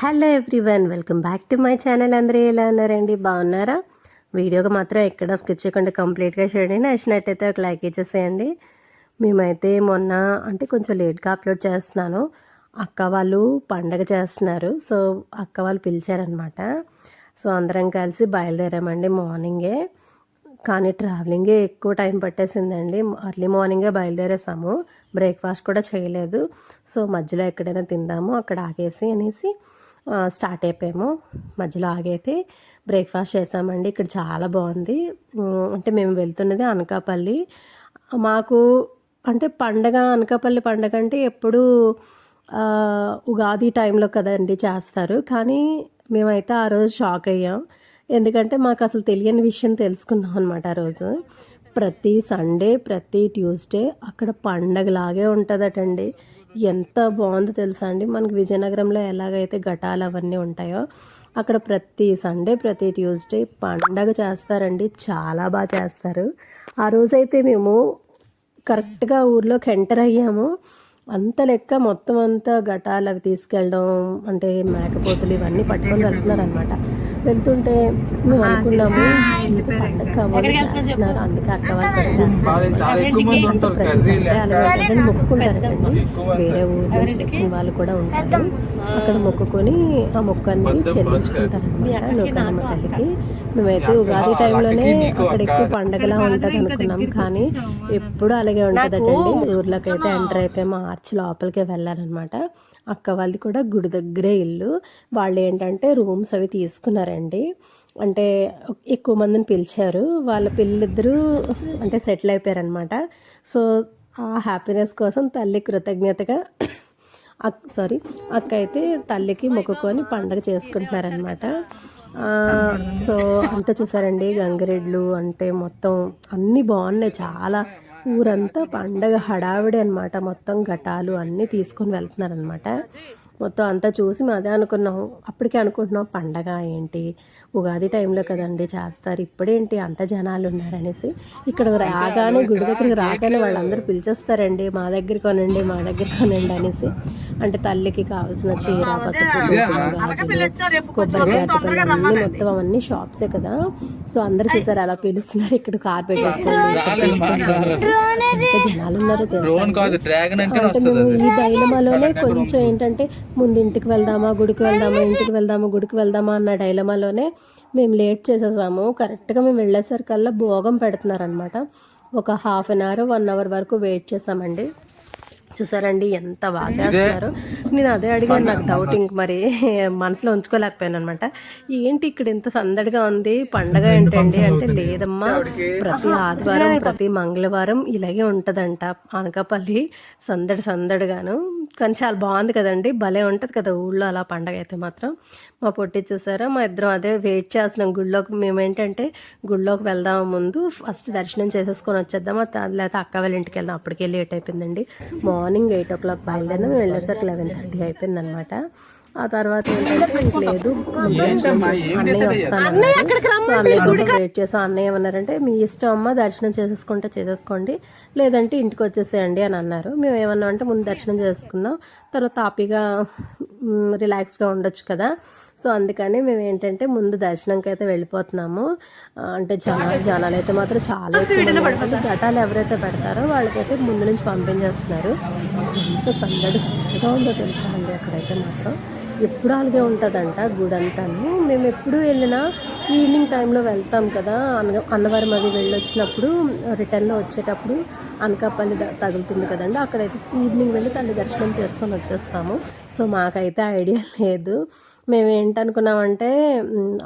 Hello everyone, welcome back to my channel. అందరూ ఎలా ఉన్నారండి? బాగున్నారా? వీడియోకి మాత్రం ఎక్కడ స్కిప్ చేయకుండా కంప్లీట్గా చూడండి. నచ్చినట్టయితే ఒక లైక్ ఇచ్చేసేయండి. మేమైతే మొన్న అంటే కొంచెం లేట్గా అప్లోడ్ చేస్తున్నాను. అక్క వాళ్ళు పండగ చేస్తున్నారు, సో అక్క వాళ్ళు పిలిచారనమాట. సో అందరం కలిసి బయలుదేరామండి మార్నింగే. కానీ ట్రావెలింగే ఎక్కువ టైం పట్టేసిందండి. అర్లీ మార్నింగే బయలుదేరేసాము, బ్రేక్ఫాస్ట్ కూడా చేయలేదు. సో మధ్యలో ఎక్కడైనా తిందాము అక్కడ ఆగేసి అనేసి స్టార్ట్ అయిపోయాము. మధ్యలో ఆగైతే బ్రేక్ఫాస్ట్ చేసామండి. ఇక్కడ చాలా బాగుంది. అంటే మేము వెళ్తున్నది అనకాపల్లి. మాకు అంటే పండగ, అనకాపల్లి పండగ అంటే ఎప్పుడు ఉగాది టైంలో కదండి చేస్తారు. కానీ మేమైతే ఆ రోజు షాక్ అయ్యాం. ఎందుకంటే మాకు అసలు తెలియని విషయం తెలుసుకున్నాం అనమాట. ఆ రోజు ప్రతి సండే, ప్రతి ట్యూస్డే అక్కడ పండగలాగే ఉంటుందటండి. ఎంత బాగుందో తెలుసా అండి. మనకి విజయనగరంలో ఎలాగైతే ఘటాలు అవన్నీ ఉంటాయో అక్కడ ప్రతి సండే, ప్రతి ట్యూస్డే పండగ చేస్తారండి. చాలా బాగా చేస్తారు. ఆ రోజైతే మేము కరెక్ట్గా ఊర్లోకి ఎంటర్ అయ్యాము. అంత లెక్క మొత్తం అంతా ఘటాలు అవి తీసుకెళ్ళడం, అంటే మేకపోతులు ఇవన్నీ పట్టుకొని వెళ్తున్నారు అనమాట. వెళ్తుంటే మేము అనుకున్నాము పండగ కావాలి చేస్తున్నారు, అందుకే అక్క వాళ్ళు కూడా చేస్తున్నారు. ప్రతి సండే అలాగే మొక్కుకుంటారండి. వేరే ఊరు నుంచి వచ్చిన వాళ్ళు కూడా ఉంటారు. అక్కడ మొక్కుకొని ఆ మొక్కని చెల్లించుకుంటారనమాట నూకాలమ్మ తల్లికి. మేమైతే ఉగాది టైంలోనే అక్కడ ఎక్కువ పండగలా ఉంటుంది అనుకున్నాం, కానీ ఎప్పుడు అలాగే ఉంటుందటండి. ఊర్లోకి అయితే ఎంటర్ అయిపోయాము, ఆర్చ్ లోపలికే వెళ్ళాలన్నమాట. అక్క వాళ్ళది కూడా గుడి దగ్గరే ఇల్లు. వాళ్ళు ఏంటంటే రూమ్స్ అవి తీసుకున్నారండి. అంటే ఎక్కువ మందిని పిలిచారు. వాళ్ళ పిల్లలిద్దరూ అంటే సెటిల్ అయిపోయారనమాట. సో ఆ హ్యాపీనెస్ కోసం తల్లి కృతజ్ఞతగా అక్క అయితే తల్లికి మొక్కుకొని పండగ చేసుకుంటున్నారనమాట. సో అంతా చూసారండి, గంగిరెడ్లు అంటే మొత్తం అన్నీ బాగున్నాయి. చాలా ఊరంతా పండగ హడావిడి అనమాట. మొత్తం ఘటాలు అన్నీ తీసుకొని వెళ్తున్నారనమాట. మొత్తం అంతా చూసి అదే అనుకున్నాం. అప్పటికే అనుకుంటున్నాం పండగ ఏంటి, ఉగాది టైంలో కదండి చేస్తారు, ఇప్పుడేంటి అంత జనాలు ఉన్నారనేసి. ఇక్కడ రాగానే, గుడి దగ్గరికి రాగానే వాళ్ళందరూ పిలిచేస్తారండి, మా దగ్గర కొనండి, మా దగ్గర కొనండి అనేసి. అంటే తల్లికి కావాల్సిన చీర, పసుపు, కొబ్బరికాయ అన్నీ మొత్తం అవన్నీ షాప్సే కదా. సో అందరూ చూసారు అలా పిలుస్తున్నారు. ఇక్కడ కార్ పెట్టేసుకోండి, జనాలు ఉన్నారో తెలుసు. ఈ డైలమాలోనే కొంచెం ఏంటంటే ముందు ఇంటికి వెళ్దామా, గుడికి వెళ్దామా, ఇంటికి వెళ్దామా, గుడికి వెళ్దామా అన్న డైలమాలోనే మేము లేట్ చేసేసాము. కరెక్ట్గా మేము వెళ్ళేసరికల్లా భోగం పెడుతున్నారనమాట. ఒక హాఫ్ అన్ అవర్, 1 అవర్ వరకు వెయిట్ చేసామండి. చూసారండి ఎంత బాగా చేస్తున్నారు. నేను అదే అడిగాను, నాకు డౌట్ ఇంక మరి మనసులో ఉంచుకోలేకపోయాను అనమాట. ఏంటి ఇక్కడ ఇంత సందడిగా ఉంది, పండగ ఏంటండి అంటే, లేదమ్మా ప్రతి ఆదివారం, ప్రతి మంగళవారం ఇలాగే ఉంటుందంట అనకాపల్లి, సందడిగాను. కానీ చాలా బాగుంది కదండి, భలే ఉంటుంది కదా ఊళ్ళో అలా పండగ అయితే మాత్రం. మా పొట్టి చూసారా, మా ఇద్దరం అదే వెయిట్ చేస్తున్నాం గుళ్ళోకి. మేమేంటంటే గుళ్ళోకి వెళ్దాం ముందు ఫస్ట్ దర్శనం చేసేసుకొని వచ్చేద్దామా, లేకపోతే అక్క వాళ్ళ ఇంటికి వెళ్దాం. అప్పటికే లేట్ అయిపోయిందండి. మార్నింగ్ 8 o'clock బయలుదేరినా, మేము వెళ్ళేసరికి 11:30 అయిపోయింది అనమాట. ఆ తర్వాత ఏంటంటే లేదు, అన్నయ్య వస్తాను, వెయిట్ చేసాం. అన్నయ్య ఏమన్నారంటే, మీ ఇష్టం అమ్మ, దర్శనం చేసేసుకోండి, లేదంటే ఇంటికి వచ్చేసేయండి అని అన్నారు. మేము ఏమన్నా అంటే ముందు దర్శనం చేసుకుందాం, తర్వాత హ్యాపీగా రిలాక్స్గా ఉండొచ్చు కదా. సో అందుకని మేము ఏంటంటే ముందు దర్శనంకి అయితే వెళ్ళిపోతున్నాము. అంటే జనాలు అయితే మాత్రం చాలా ఎక్కువ. ఘటాలు ఎవరైతే పెడతారో వాళ్ళకైతే ముందు నుంచి పంపించేస్తున్నారు. ఎంత సందడిగా ఉందో తెలుసా అండి అక్కడైతే మాత్రం. ఎప్పుడు అలాగే ఉంటుందంట గుడంతాను. మేము ఎప్పుడు వెళ్ళినా ఈవినింగ్ టైంలో వెళ్తాం కదా, అన్నవరం అది వెళ్ళొచ్చినప్పుడు రిటర్న్లో వచ్చేటప్పుడు అనకాపల్లి తగులుతుంది కదండి, అక్కడైతే ఈవినింగ్ వెళ్ళి తల్లి దర్శనం చేసుకొని వచ్చేస్తాము. సో మాకైతే ఐడియా లేదు. మేము ఏంటనుకున్నామంటే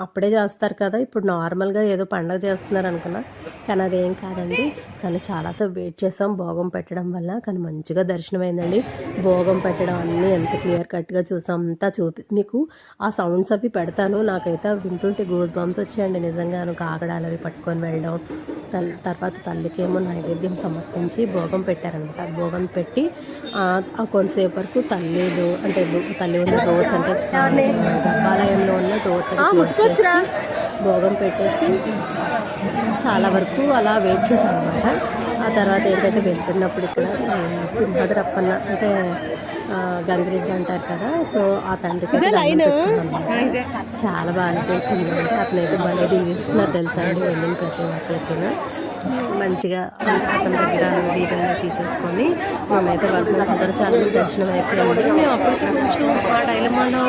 అప్పుడే చేస్తారు కదా, ఇప్పుడు నార్మల్గా ఏదో పండగ చేస్తున్నారు అనుకున్నా, కానీ అదేం కాదండి. కానీ చాలాసేపు వెయిట్ చేసాం భోగం పెట్టడం వల్ల. కానీ మంచిగా దర్శనం అయిందండి. భోగం పెట్టడం అన్నీ ఎంత క్లియర్ కట్గా చూసాం, అంతా మీకు ఆ సౌండ్స్ అవి పెడతాను. నాకైతే వింటుంటే గూస్ బంప్స్ వచ్చాయండి నిజంగాను. కాకడాలు అవి పట్టుకొని వెళ్ళడం, తర్వాత తల్లికేమో నైవేద్యం సమర్పించి భోగం పెట్టారనమాట. భోగం పెట్టి కొంతసేపు వరకు తల్లిలు అంటే తల్లి ఉన్న డోర్స్, అంటే గర్భాలయంలో ఉన్న డోర్స్ భోగం పెట్టేసి చాలా వరకు అలా వెయిట్ చేశాను అనమాట. ఆ తర్వాత ఏంటంటే వెళ్తున్నప్పుడు ఇక్కడ సింహద్రప్పన్న అంటే గంగిరెడ్డి అంటారు కదా, సో ఆ తండ్రికి చాలా బాగా అనిపించింది. అంటే అతనైతే భలే దీవిస్తున్నారు తెలుసా అండి, వెళ్ళిన ప్రతి ఒక్కరికి మంచిగా అతని దగ్గర దీపంగా తీసేసుకొని మేమైతే వర్షం చూసారు. చాలా దర్శనం అయిపోయింది. మేము అప్పుడు కొంచెం ఆ డైలమాలో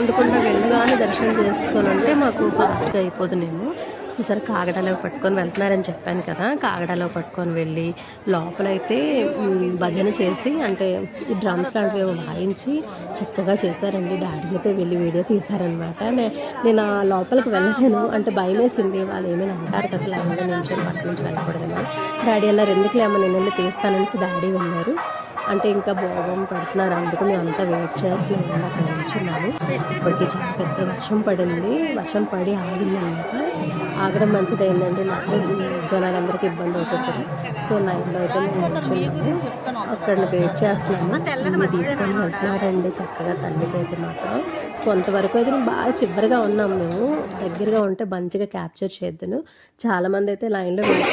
ఉండకుండా వెళ్ళగానే దర్శనం చేసుకొని ఉంటే మాకు ఫాస్ట్గా అయిపోతున్నాము. చూసారు కాగడాలో పట్టుకొని వెళ్తున్నారని చెప్పాను కదా, కాగడాలో పట్టుకొని వెళ్ళి లోపలైతే భజన చేసి అంటే ఈ డ్రమ్స్ లాంటివి వాయించి చక్కగా చేశారండి. డాడీ అయితే వెళ్ళి వీడియో తీశారనమాట. నేను ఆ లోపలికి వెళ్ళలేను, అంటే భయం వేసింది. వాళ్ళు ఏమైనా అంటారు కదా లైన్లో నించొని పక్క నుంచి వెళ్ళకూడదని. డాడీ అన్నారు ఎందుకులేమో నేను వెళ్ళి తీస్తాననేసి డాడీ వెళ్ళారు. అంటే ఇంకా భోగం పెడుతున్నారు, అందుకు మేము అంతా వెయిట్ చేస్తున్నాము. అక్కడ నిల్చున్నాము. ఇప్పటికి చాలా పెద్ద వర్షం పడింది, వర్షం పడి ఆగిందనమాట. ఆగడం మంచిదైందండి, నాకు జనాలందరికీ ఇబ్బంది అవుతుంది కదా. సో లైన్లో అయితే మేము నిల్చున్నాము, అక్కడ వెయిట్ చేస్తున్నాము. తీసుకొని వెళ్తున్నారండి చక్కగా. తల్లికి అయితే మాత్రం కొంతవరకు అయితే బాగా చివరిగా ఉన్నాము మేము. దగ్గరగా ఉంటే మంచిగా క్యాప్చర్ చేద్దును. చాలామంది అయితే లైన్లో వెయిట్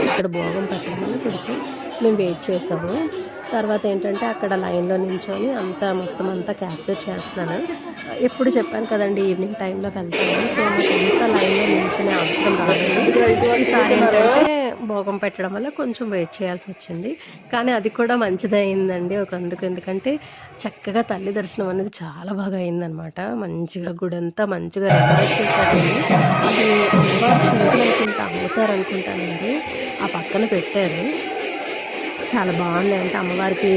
ఇక్కడ భోగం పెట్టడం కొంచెం మేము వెయిట్ చేసాము. తర్వాత ఏంటంటే అక్కడ లైన్లో నిల్చొని మొత్తం అంతా క్యాప్చర్ చేస్తున్నాను. ఎప్పుడు చెప్పాను కదండి ఈవినింగ్ టైంలో వెళ్తాను, సో నాకు ఇంత లైన్లో నిల్చునే అవసరం రాలేదు. ఈసారి ఏంటంటే భోగం పెట్టడం వల్ల కొంచెం వెయిట్ చేయాల్సి వచ్చింది, కానీ అది కూడా మంచిదైందండి అందుకు. ఎందుకంటే చక్కగా తల్లి దర్శనం అనేది చాలా బాగా అయిందనమాట. మంచిగా గుడి అంతా మంచిగా రెనోవేట్ చేశారండి. అది అనుకుంటా అమ్ముతారనుకుంటానండి, ఆ పక్కన పెట్టారు. చాలా బాగున్నాయి. అంటే అమ్మవారికి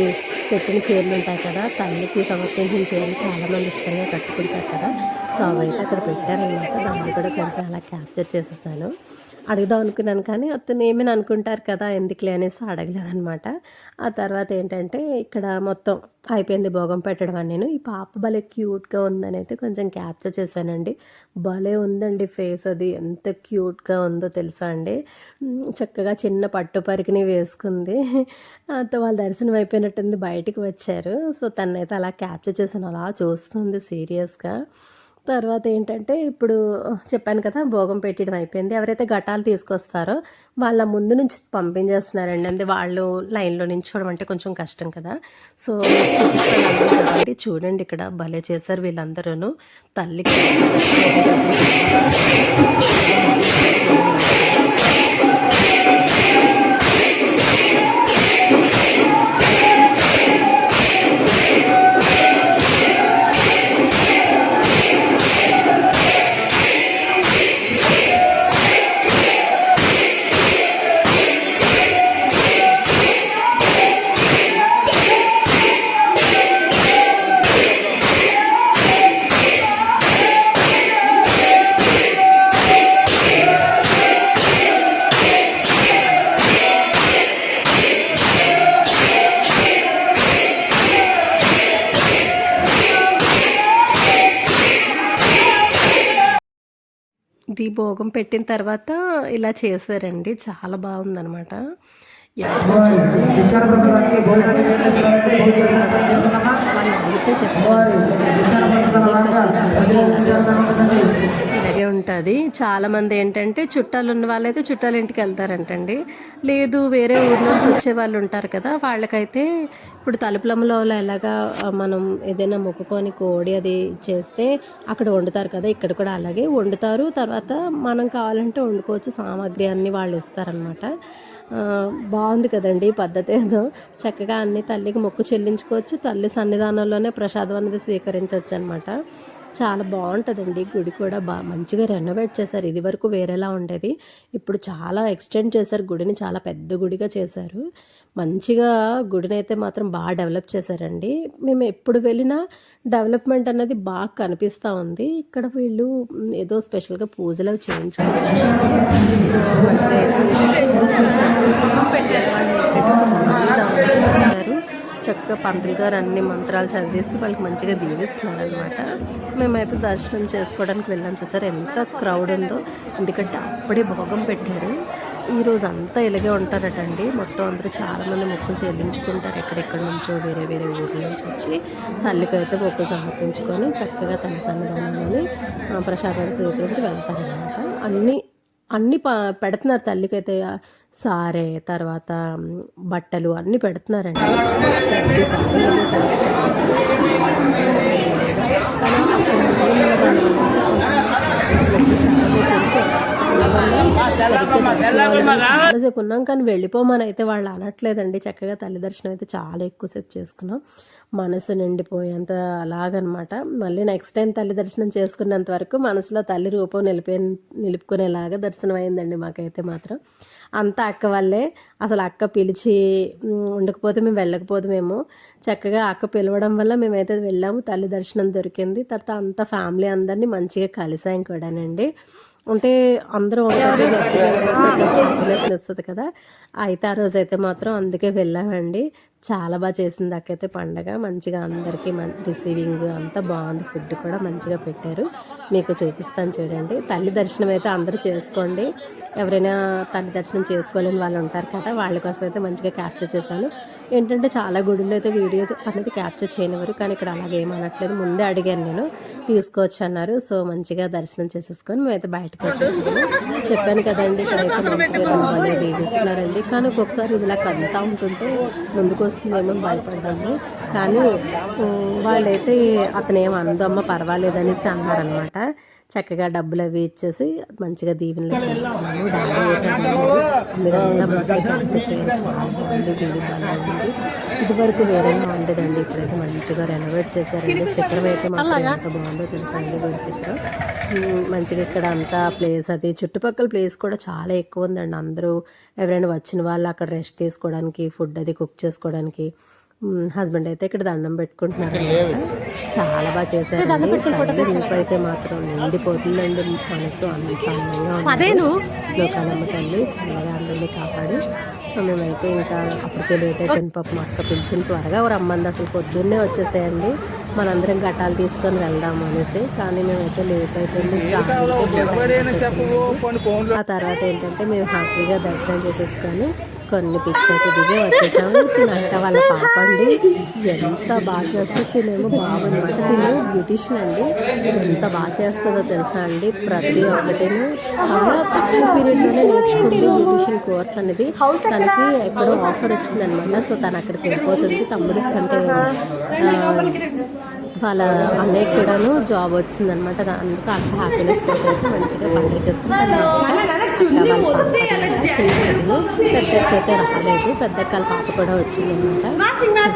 పెట్టిన చీరలు ఉంటాయి కదా, తల్లికి సమర్పించిన చీరలు చాలామంది ఇష్టంగా కట్టుకుంటారు కదా, సో అవైతే అక్కడ పెట్టారనమాట. దాన్ని కూడా కొంచెం అలా క్యాప్చర్ చేసేసాను. అడుగుదాం అనుకున్నాను కానీ అతను ఏమైనా అనుకుంటారు కదా ఎందుకులే అనేసి అడగలేదనమాట. ఆ తర్వాత ఏంటంటే ఇక్కడ మొత్తం అయిపోయింది భోగం పెట్టడం అని. ఈ పాప భలే క్యూట్గా ఉందని అయితే కొంచెం క్యాప్చర్ చేశానండి. భలే ఉందండి ఫేస్, అది ఎంత క్యూట్గా ఉందో తెలుసా అండి. చక్కగా చిన్న పట్టు పరికిని వేసుకుంది. వాళ్ళ దర్శనం అయిపోయినట్టుంది, బయటికి వచ్చారు. సో తనైతే అలా క్యాప్చర్ చేశాను, అలా చూస్తుంది సీరియస్గా. తర్వాత ఏంటంటే ఇప్పుడు చెప్పాను కదా భోగం పెట్టడం అయిపోయింది. ఎవరైతే ఘటాలు తీసుకొస్తారో వాళ్ళ ముందు నుంచి పంపించేస్తున్నారండి. అంటే వాళ్ళు లైన్లో నించోవడం అంటే కొంచెం కష్టం కదా, సో చూపిస్తాను. చూడండి ఇక్కడ భలే చేశారు వీళ్ళందరూ తల్లికి. ఇది భోగం పెట్టిన తర్వాత ఇలా చేశారండి, చాలా బాగుందనమాట. ఇలాగే ఉంటుంది. చాలామంది ఏంటంటే చుట్టాలు ఉన్న వాళ్ళైతే చుట్టాల ఇంటికి వెళ్తారంటండి. లేదు వేరే ఊరి నుంచి వచ్చే వాళ్ళు ఉంటారు కదా, వాళ్ళకైతే ఇప్పుడు తలుపులమ్మలో ఎలాగా మనం ఏదైనా మొక్కుకొని కోడి అది చేస్తే అక్కడ వండుతారు కదా, ఇక్కడ కూడా అలాగే వండుతారు. తర్వాత మనం కావాలంటే వండుకోవచ్చు, సామాగ్రి అన్నీ వాళ్ళు ఇస్తారనమాట. బాగుంది కదండి పద్ధతి. ఏదో చక్కగా అన్ని తల్లికి మొక్కు చెల్లించుకోవచ్చు, తల్లి సన్నిధానంలోనే ప్రసాదం అనేది స్వీకరించవచ్చు అనమాట. చాలా బాగుంటుందండి. గుడి కూడా మంచిగా రెనోవేట్ చేశారు. ఇది వరకు వేరేలా ఉండేది, ఇప్పుడు చాలా ఎక్స్టెండ్ చేశారు గుడిని, చాలా పెద్ద గుడిగా చేశారు. మంచిగా గుడిని అయితే మాత్రం బాగా డెవలప్ చేశారండి. మేము ఎప్పుడు వెళ్ళినా డెవలప్మెంట్ అనేది బాగా కనిపిస్తూ ఉంది. ఇక్కడ వీళ్ళు ఏదో స్పెషల్గా పూజలు అవి చేయించుకుంటారు. చక్కగా పంతులు గారు అన్ని మంత్రాలు చదివేసి వాళ్ళకి మంచిగా దీవిస్తున్నారు అనమాట. మేమైతే దర్శనం చేసుకోవడానికి వెళ్ళాం. చూసారు ఎంత క్రౌడ్ ఉందో, ఎందుకంటే అప్పుడే భోగం పెట్టారు. ఈరోజు అంతా ఇలాగే ఉంటారటండి. మొత్తం అందరూ చాలామంది మొక్కులు చెల్లించుకుంటారు, ఎక్కడెక్కడి నుంచో వేరే వేరే ఊర్ల నుంచి వచ్చి తల్లికి అయితే మొక్కులు సమర్పించుకొని చక్కగా తల్లి సన్నిధానంలోని ప్రసాదాలు స్వీకరించి వెళ్తారనమాట. అన్నీ అన్నీ పెడుతున్నారు తల్లికైతే. సారే, తర్వాత బట్టలు అన్నీ పెడుతున్నారండి. ప్రతి సారీలో చాలాసేపు ఉన్నాం, కానీ వెళ్ళిపోమని అయితే వాళ్ళు అనట్లేదండి. చక్కగా తల్లి దర్శనం అయితే చాలా ఎక్కువసేపు చేసుకున్నాం, మనసు నిండిపోయేంత అలాగనమాట. మళ్ళీ నెక్స్ట్ టైం తల్లి దర్శనం చేసుకున్నంత వరకు మనసులో తల్లి రూపం నిలుపుకునేలాగా దర్శనం అయిందండి మాకైతే మాత్రం. అంతా అక్క వల్లే. అసలు అక్క పిలిచి ఉండకపోతే మేము వెళ్ళకపోతామేమో. చక్కగా అక్క పిలవడం వల్ల మేమైతే వెళ్ళాము, తల్లి దర్శనం దొరికింది. తర్వాత అంతా ఫ్యామిలీ అందరినీ మంచిగా కలిసాం కూడానండి. అంటే అందరం హ్యాపీనెస్ వస్తుంది కదా. అయితే ఆ రోజు అయితే మాత్రం అందుకే వెళ్ళామండి. చాలా బాగా చేసింది అక్కయితే పండగ. మంచిగా అందరికీ రిసీవింగ్ అంతా బాగుంది, ఫుడ్ కూడా మంచిగా పెట్టారు. మీకు చూపిస్తాను చూడండి. తల్లి దర్శనం అయితే అందరూ చేసుకోండి. ఎవరైనా తల్లి దర్శనం చేసుకోలేని వాళ్ళు ఉంటారు కదా, వాళ్ళ కోసం అయితే మంచిగా క్యాప్చర్ చేశాను. ఏంటంటే చాలా గుడుల్లో అయితే వీడియో అనేది క్యాప్చర్ చేయనివ్వరు, కానీ ఇక్కడ అలాగే ఏమనట్లేదు. ముందే అడిగాను నేను, తీసుకోవచ్చు అన్నారు. సో మంచిగా దర్శనం చేసేసుకొని మేమైతే బయటకు వచ్చేసాము. చెప్పాను కదండి, ఇక్కడైతే మంచిగా వేగిస్తున్నారండి. కానీ ఒక్కొక్కసారి ఇది ఇలా కదులుతూ ఉంటుంటే ముందుకు వస్తుందేమో భయపడ్డాము. కానీ వాళ్ళైతే అతను ఏం అందమ్మ పర్వాలేదనేసి అన్నారనమాట. చక్కగా డబ్బులు అవి ఇచ్చేసి మంచిగా దీవెనలు తీసుకున్నాము. ఇది వరకు వేరేగా ఉండేదండి, ఇప్పుడైతే మంచిగా రెనోవేట్ చేశారండి. శిఖరం అయితే మాత్రం ఎంత బాగుందో తెలుసా అండి. గుడి శిఖరం మంచిగా ఇక్కడ అంతా ప్లేస్, అది చుట్టుపక్కల ప్లేస్ కూడా చాలా ఎక్కువ ఉందండి. అందరూ ఎవరైనా వచ్చిన వాళ్ళు అక్కడ రెస్ట్ తీసుకోవడానికి, ఫుడ్ అది కుక్ చేసుకోవడానికి. హస్బెండ్ అయితే ఇక్కడ దండం పెట్టుకుంటున్నారు. చాలా బాగా చేశారు. రూపు అయితే మాత్రం నిండిపోతుందండి మనసు, అంత అందంగా ఉంది. లోకాలమ్మ తల్లి చల్లగా అందరినీ కాపాడి. సో మేమైతే ఇంకా అప్పటికే లేట్ అయిపోయింది. పాపం అక్క పిలిచిన త్వరగా రమ్మంది. అసలు పొద్దున్నే వచ్చేసేయండి, మనందరం ఘటాలు తీసుకొని వెళ్దాము అనేసి. కానీ మేమైతే లేట్ అయిపోయింది. ఆ తర్వాత ఏంటంటే మేము హ్యాపీగా దర్శనం చేసేసుకొని కొన్ని పిక్స్ అయితే దిగే వచ్చేసాము. తినంట వాళ్ళ పాప అండి, ఎంత బాగా చేస్తుందో. తినేమో బాబు అనమాట, తినే బ్యూటిషియన్ అండి. ఎంత బాగా చేస్తుందో తెలుసా అండి. ప్రతి ఒక్కటిను చాలా తక్కువ పీరియడ్లోనే నేర్చుకుంది బ్యూటిషియన్ కోర్స్ అనేది. తనకి ఎక్కడో ఆఫర్ వచ్చిందనమాట. సో తను అక్కడికి వెళ్ళిపోతుంది. తమ్ముడికి అంటే వాళ్ళ అన్నయ్య కూడాను జాబ్ వచ్చిందనమాట. అందుకు అక్క హ్యాపీనెస్ కోసం మంచిగా పండుగ చేసుకుంటాను. పెద్దక్కైతే రాలేదు, పెద్దక్కల పాప కూడా వచ్చిందనమాట.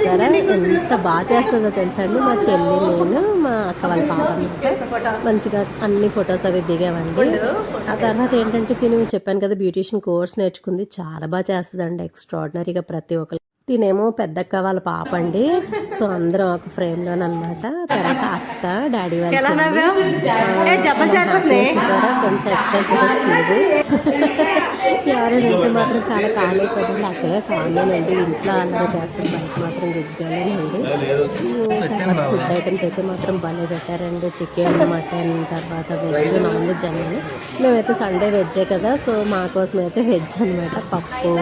సరే ఎంత బాగా చేస్తుందో తెలుసా అండి. మా చెల్లి, నేను, మా అక్క వాళ్ళ పాప అనమాట. మంచిగా అన్ని ఫొటోస్ అవి దిగామండి. ఆ తర్వాత ఏంటంటే తిని చెప్పాను కదా, బ్యూటిషియన్ కోర్స్ నేర్చుకుంది. చాలా బాగా చేస్తుందండి, ఎక్స్ట్రాడినరీగా. ప్రతి ఒక్కరు తినేమో పెద్దక్క వాళ్ళ పాప అండి. సో అందరం ఒక ఫ్రేమ్లోనమాట. తర్వాత అత్త, డాడీ వాళ్ళు చూసారా కొంచెం ఎక్స్ట్రా చేస్తుంది. ఎవరైనా ఉంటే మాత్రం చాలా ఖాళీ అయిపోతుంది. అక్కడే కామేనండి, ఇంట్లో అలాగే చేస్తారు, బయట మాత్రం దిగ్గాలేనండి. తర్వాత ఫుడ్ ఐటమ్స్ అయితే మాత్రం భలే పెట్టారండి. చికెన్, మటన్, తర్వాత వెజ్, నాన్ వెజ్ అనేది. మేమైతే సండే వెజ్జే కదా, సో మా కోసం అయితే వెజ్ అనమాట. పప్పు,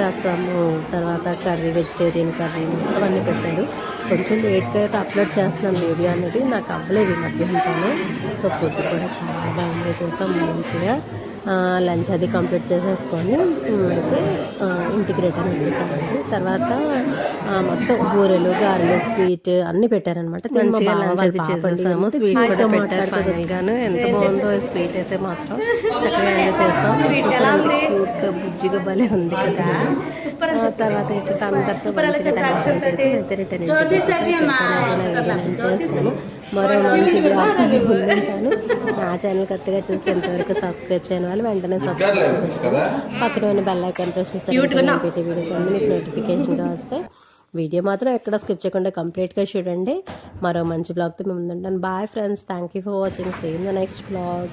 రసము, తర్వాత కర్రీ, వెజిటేరియన్ కర్రీ అవన్నీ పెట్టాడు. కొంచెం లేట్గా అయితే అప్లోడ్ చేస్తున్నాను వీడియో అనేది, నాకు అవ్వలేదు ఈ మధ్యాహ్నంలో. సో ఫుడ్ కూడా చాలా బాగా ఎంజాయ్ చేసాం. మంచిగా లంచ్ అది కంప్లీట్ చేసేసుకొని అయితే ఇంటికి రిటర్న్ వచ్చేసామండి. తర్వాత మొత్తం బూరెలు, గారెలు, స్వీట్ అన్నీ పెట్టారనమాట. మంచిగా లంచ్ అది చేసేసాము. స్వీట్ కూడా పెట్టారు. ఎంత బాగుందో స్వీట్ అయితే మాత్రం చక్కగా ఎంజాయ్ చేస్తాం. క్యూట్గా బుజ్జిగా భలే ఉంది కదా. తర్వాత అయితే అందరితో మంచిగా టైం స్పెండ్ చేసి అయితే రిటర్న్ చేస్తాము. మరో మంచి ఉంటాను. నా ఛానల్ కొత్తగా చూస్తే ఎంతవరకు సబ్స్క్రైబ్ చేయని వాళ్ళు వెంటనే సబ్స్క్రైబ్ చేసుకోండి. పక్కన ఉన్న బెల్ ఐకాన్ ప్రెస్ చేస్తే పెట్టే వీడియోస్ అన్నీ మీకు నోటిఫికేషన్గా వస్తాయి. వీడియో మాత్రం ఎక్కడ స్కిప్ చేయకుండా కంప్లీట్గా చూడండి. మరో మంచి బ్లాగ్తో మేము ముందుంటాను. Bye friends, thank you for watching. See in the next blog.